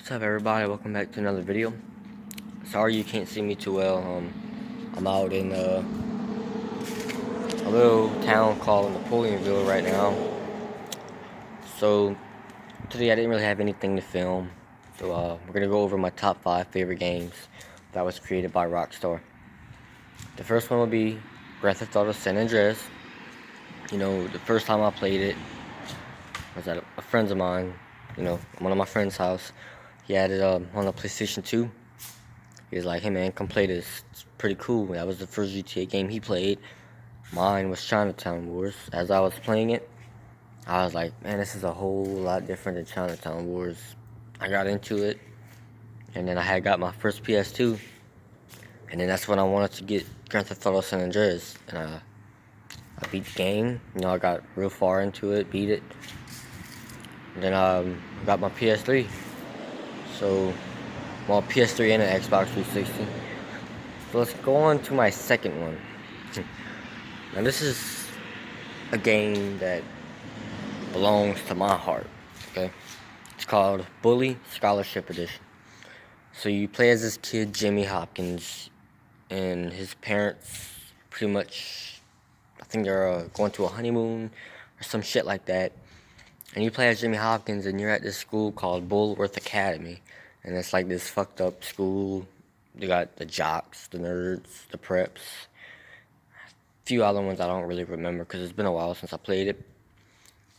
What's up, everybody? Welcome back to another video. Sorry you can't see me too well. I'm out in a little town called Napoleonville right now. So today I didn't really have anything to film. So we're gonna go over my top 5 favorite games that was created by RockStar. The first one will be Grand Theft Auto San Andreas. You know, the first time I played it was at a friend's of mine. You know, one of my friend's house. He had it on the PlayStation 2. He was like, hey man, come play this. It's pretty cool. That was the first GTA game he played. Mine was Chinatown Wars. As I was playing it, I was like, man, this is a whole lot different than Chinatown Wars. I got into it, and then I had got my first PS2, and then that's when I wanted to get Grand Theft Auto San Andreas, and I beat the game. You know, I got real far into it, beat it, and then I got my PS3. So, well, PS3 and an Xbox 360. So let's go on to my second one. Now this is a game that belongs to my heart, okay? It's called Bully Scholarship Edition. So you play as this kid, Jimmy Hopkins, and his parents pretty much, I think they're going to a honeymoon or some shit like that. And you play as Jimmy Hopkins, and you're at this school called Bullworth Academy. And it's like this fucked up school. They got the jocks, the nerds, the preps. A few other ones I don't really remember because it's been a while since I played it.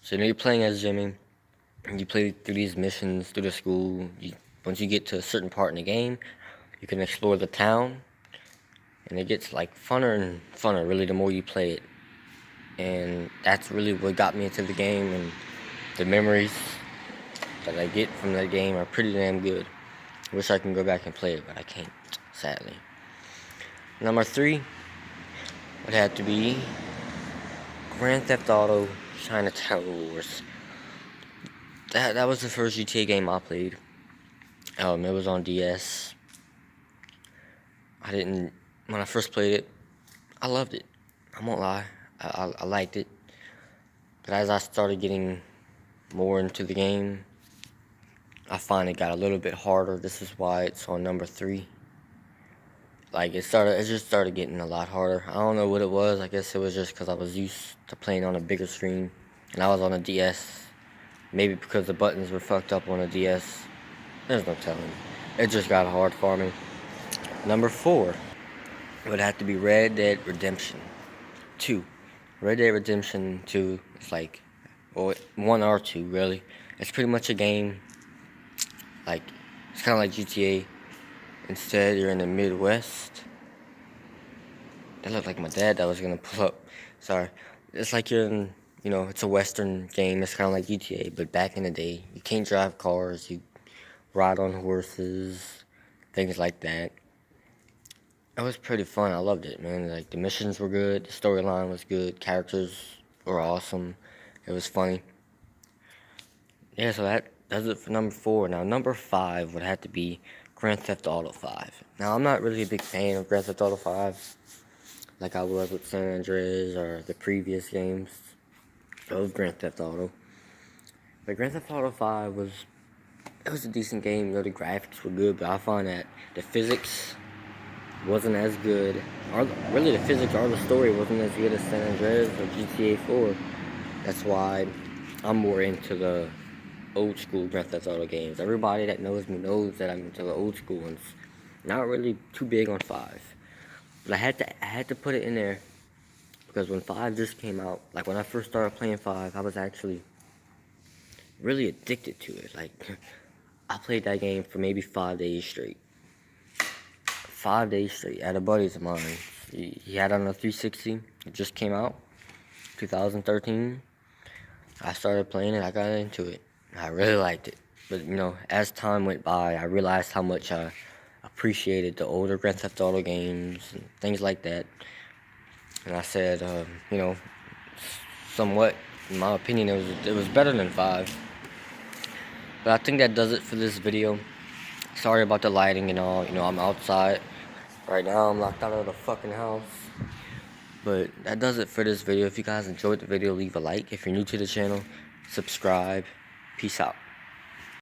So you're playing as Jimmy, and you play through these missions through the school. Once you get to a certain part in the game, you can explore the town. And it gets like funner and funner really the more you play it. And that's really what got me into the game, and the memories that I get from that game are pretty damn good. I wish I can go back and play it, but I can't, sadly. Number 3 would have to be Grand Theft Auto Chinatown Wars. That was the first GTA game I played. It was on DS. When I first played it, I loved it. I won't lie, I liked it. But as I started getting more into the game, I find it got a little bit harder. This is why it's on number 3. Like, it just started getting a lot harder. I don't know what it was. I guess it was just because I was used to playing on a bigger screen, and I was on a DS. Maybe because the buttons were fucked up on a DS. There's no telling. It just got hard for me. Number 4 would have to be Red Dead Redemption 2. Red Dead Redemption 2 is like, well, 1 or 2 really. It's pretty much a game. Like, it's kind of like GTA. Instead, you're in the Midwest. That looked like my dad that was gonna pull up. Sorry. It's like you're in, you know, it's a Western game. It's kind of like GTA, but back in the day, you can't drive cars. You ride on horses, things like that. It was pretty fun. I loved it, man. Like, the missions were good. The storyline was good. Characters were awesome. It was funny. Yeah, so that does it for number 4. Now, number 5 would have to be Grand Theft Auto 5. Now, I'm not really a big fan of Grand Theft Auto 5 like I was with San Andreas or the previous games of Grand Theft Auto. But Grand Theft Auto 5 was a decent game. You know, the graphics were good, but I find that the physics wasn't as good. Or really, the physics or the story wasn't as good as San Andreas or GTA 4. That's why I'm more into the old school Grand Theft Auto games. Everybody that knows me knows that I'm into the old school ones. Not really too big on 5. But I had to put it in there because when 5 just came out, like when I first started playing 5, I was actually really addicted to it. Like, I played that game for maybe 5 days straight. 5 days straight at a buddy's of mine. He had it on a 360. It just came out, 2013. I started playing it. I got into it. I really liked it. But, you know, as time went by, I realized how much I appreciated the older Grand Theft Auto games and things like that. And I said, you know, somewhat, in my opinion, it was better than 5. But I think that does it for this video. Sorry about the lighting and all. You know, I'm outside. Right now, I'm locked out of the fucking house. But that does it for this video. If you guys enjoyed the video, leave a like. If you're new to the channel, subscribe. Peace out.